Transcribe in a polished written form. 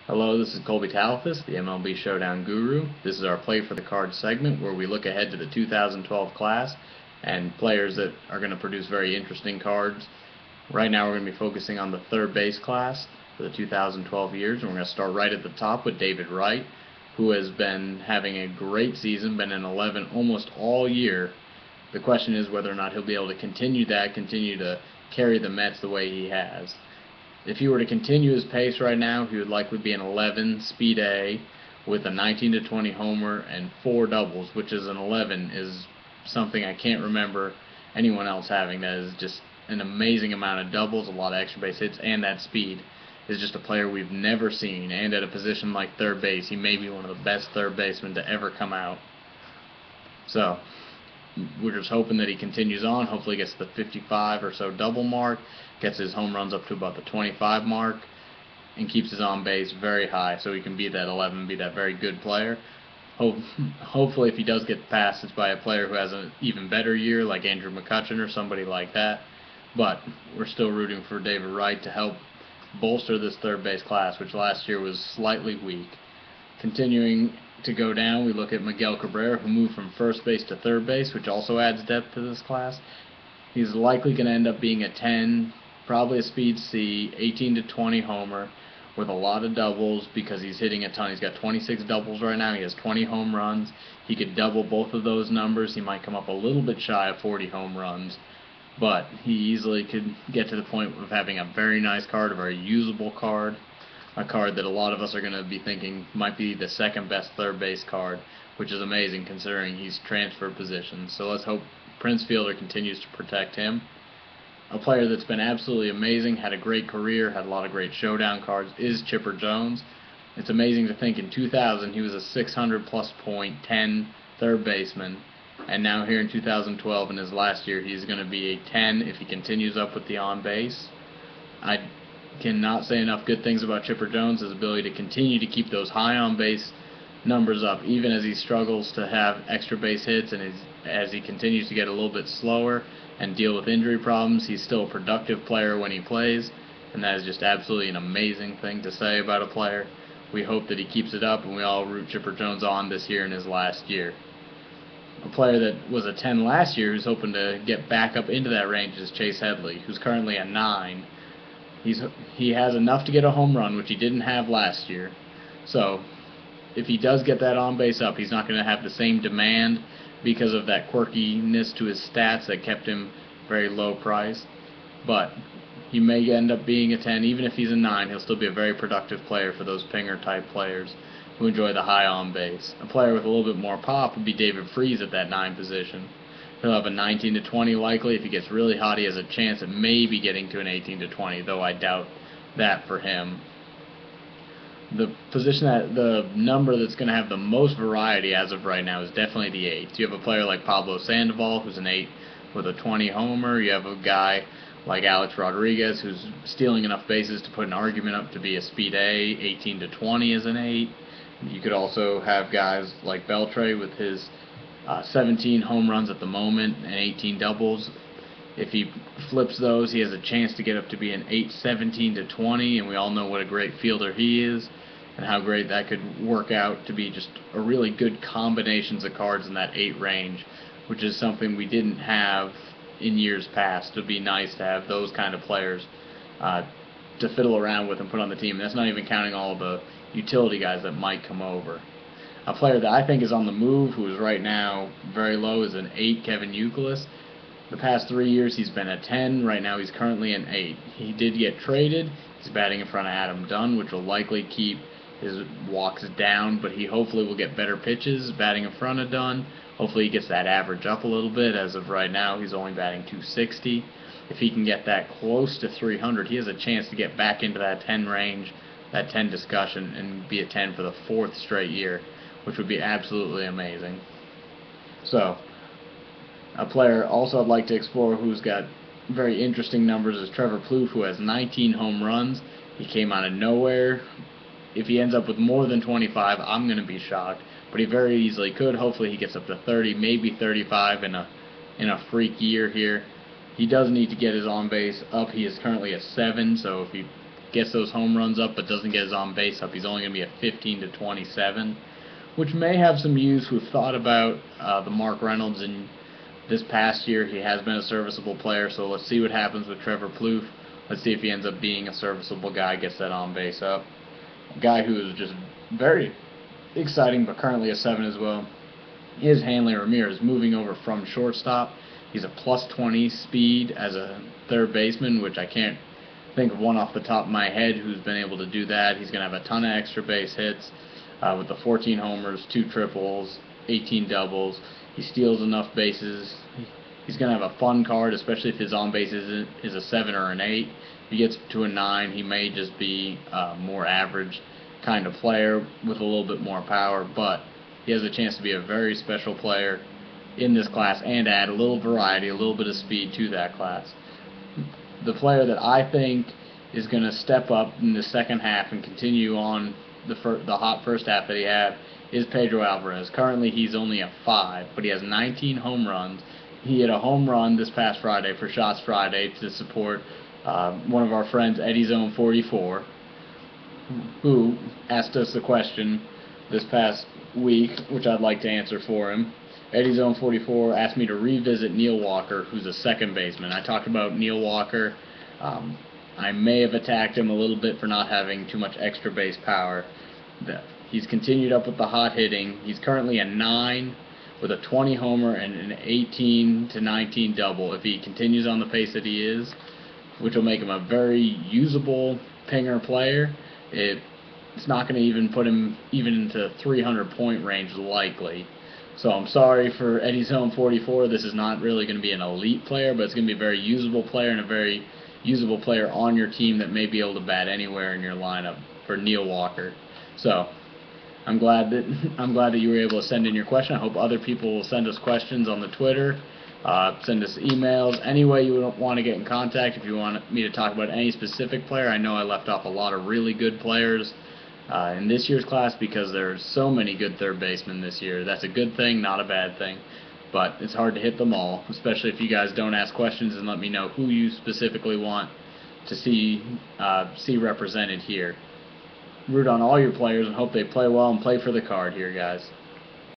Hello, this is Colby Talifus, the MLB Showdown Guru. This is our Play for the Card segment where we look ahead to the 2012 class and players that are going to produce very interesting cards. Right now we're going to be focusing on the third base class for the 2012 years, and we're going to start right at the top with David Wright, who has been having a great season, been in 11 almost all year. The question is whether or not he'll be able to continue to carry the Mets the way he has. If he were to continue his pace right now, he would likely be an 11 speed A with a 19 to 20 homer and 4 doubles, which is an 11 is something I can't remember anyone else having. That is just an amazing amount of doubles, a lot of extra base hits, and that speed is just a player we've never seen. And at a position like third base, he may be one of the best third basemen to ever come out. So we're just hoping that he continues on, hopefully gets the 55 or so double mark, gets his home runs up to about the 25 mark, and keeps his on base very high so he can be that 11, be that very good player. Hopefully if he does get passed, it's by a player who has an even better year like Andrew McCutchen or somebody like that. But we're still rooting for David Wright to help bolster this third base class, which last year was slightly weak. Continuing to go down, we look at Miguel Cabrera, who moved from first base to third base, which also adds depth to this class. He's likely going to end up being a 10, probably a speed C, 18 to 20 homer with a lot of doubles because he's hitting a ton. He's got 26 doubles right now. He has 20 home runs. He could double both of those numbers. He might come up a little bit shy of 40 home runs, but he easily could get to the point of having a very nice card, a very usable card, a card that a lot of us are going to be thinking might be the second best third base card, which is amazing considering he's transferred positions. So let's hope Prince Fielder continues to protect him. A player that's been absolutely amazing, had a great career, had a lot of great showdown cards, is Chipper Jones. It's amazing to think in 2000 he was a 600 plus point 10 third baseman, and now here in 2012 in his last year he's going to be a 10 if he continues up with the on base. I cannot say enough good things about Chipper Jones, his ability to continue to keep those high on base numbers up even as he struggles to have extra base hits, and as he continues to get a little bit slower and deal with injury problems. He's still a productive player when he plays, and that is just absolutely an amazing thing to say about a player. We hope that he keeps it up, and we all root Chipper Jones on this year in his last year. A player that was a 10 last year who's hoping to get back up into that range is Chase Headley, who's currently a 9. He has enough to get a home run, which he didn't have last year. So if he does get that on base up, he's not going to have the same demand because of that quirkiness to his stats that kept him very low price. But he may end up being a 10. Even if he's a 9, he'll still be a very productive player for those pinger type players who enjoy the high on base. A player with a little bit more pop would be David Freese at that 9 position. He'll have a 19 to 20 likely. If he gets really hot, he has a chance at maybe getting to an 18 to 20, though I doubt that for him. The number that's going to have the most variety as of right now is definitely the 8. You have a player like Pablo Sandoval, who's an 8 with a 20 homer. You have a guy like Alex Rodriguez, who's stealing enough bases to put an argument up to be a speed A, 18 to 20 is an 8. You could also have guys like Beltre with his 17 home runs at the moment and 18 doubles. If he flips those, he has a chance to get up to be an 8, 17 to 20, and we all know what a great fielder he is and how great that could work out to be just a really good combinations of cards in that 8 range, which is something we didn't have in years past. It would be nice to have those kind of players to fiddle around with and put on the team. And that's not even counting all the utility guys that might come over. A player that I think is on the move, who is right now very low, is an 8, Kevin Youkilis. The past 3 years he's been a 10. Right now he's currently an 8. He did get traded. He's batting in front of Adam Dunn, which will likely keep his walks down, but he hopefully will get better pitches batting in front of Dunn. Hopefully he gets that average up a little bit. As of right now, he's only batting 260. If he can get that close to 300, he has a chance to get back into that 10 range, that 10 discussion, and be a 10 for the 4th straight year, which would be absolutely amazing. So, a player also I'd like to explore who's got very interesting numbers is Trevor Plouffe, who has 19 home runs. He came out of nowhere. If he ends up with more than 25, I'm going to be shocked, but he very easily could. Hopefully he gets up to 30, maybe 35 in a freak year here. He does need to get his on base up. He is currently a 7, so if he gets those home runs up but doesn't get his on base up, he's only going to be at 15 to 27, which may have some use. We've thought about the Mark Reynolds, and this past year he has been a serviceable player, so let's see what happens with Trevor Plouffe. Let's see if he ends up being a serviceable guy, gets that on base up. A guy who is just very exciting, but currently a 7 as well, is Hanley Ramirez, moving over from shortstop. He's a +20 speed as a third baseman, which I can't think of one off the top of my head who's been able to do that. He's going to have a ton of extra base hits with the 14 homers, 2 triples, 18 doubles. He steals enough bases. He's going to have a fun card, especially if his on base is a 7 or an 8. If he gets to a 9, he may just be a more average kind of player with a little bit more power, but he has a chance to be a very special player in this class and add a little variety, a little bit of speed to that class. The player that I think is going to step up in the second half and continue on the hot first half that he had is Pedro Alvarez. Currently he's only a 5, but he has 19 home runs. He hit a home run this past Friday for Shots Friday to support one of our friends, Eddie Zone 44, who asked us the question this past week, which I'd like to answer for him. Eddie Zone 44 asked me to revisit Neil Walker, who's a second baseman. I talked about Neil Walker. I may have attacked him a little bit for not having too much extra base power. He's continued up with the hot hitting. He's currently a 9 with a 20 homer and an 18 to 19 double. If he continues on the pace that he is, which will make him a very usable pinger player, it's not going to even put him even into 300-point range likely. So I'm sorry for Eddie Zone 44. This is not really going to be an elite player, but it's going to be a very usable player and a very usable player on your team that may be able to bat anywhere in your lineup for Neil Walker. So I'm glad that you were able to send in your question. I hope other people will send us questions on the Twitter, send us emails, any way you want to get in contact. If you want me to talk about any specific player, I know I left off a lot of really good players in this year's class because there's so many good third basemen this year. That's a good thing, not a bad thing. But it's hard to hit them all, especially if you guys don't ask questions and let me know who you specifically want to see represented here. Root on all your players and hope they play well and play for the card here, guys.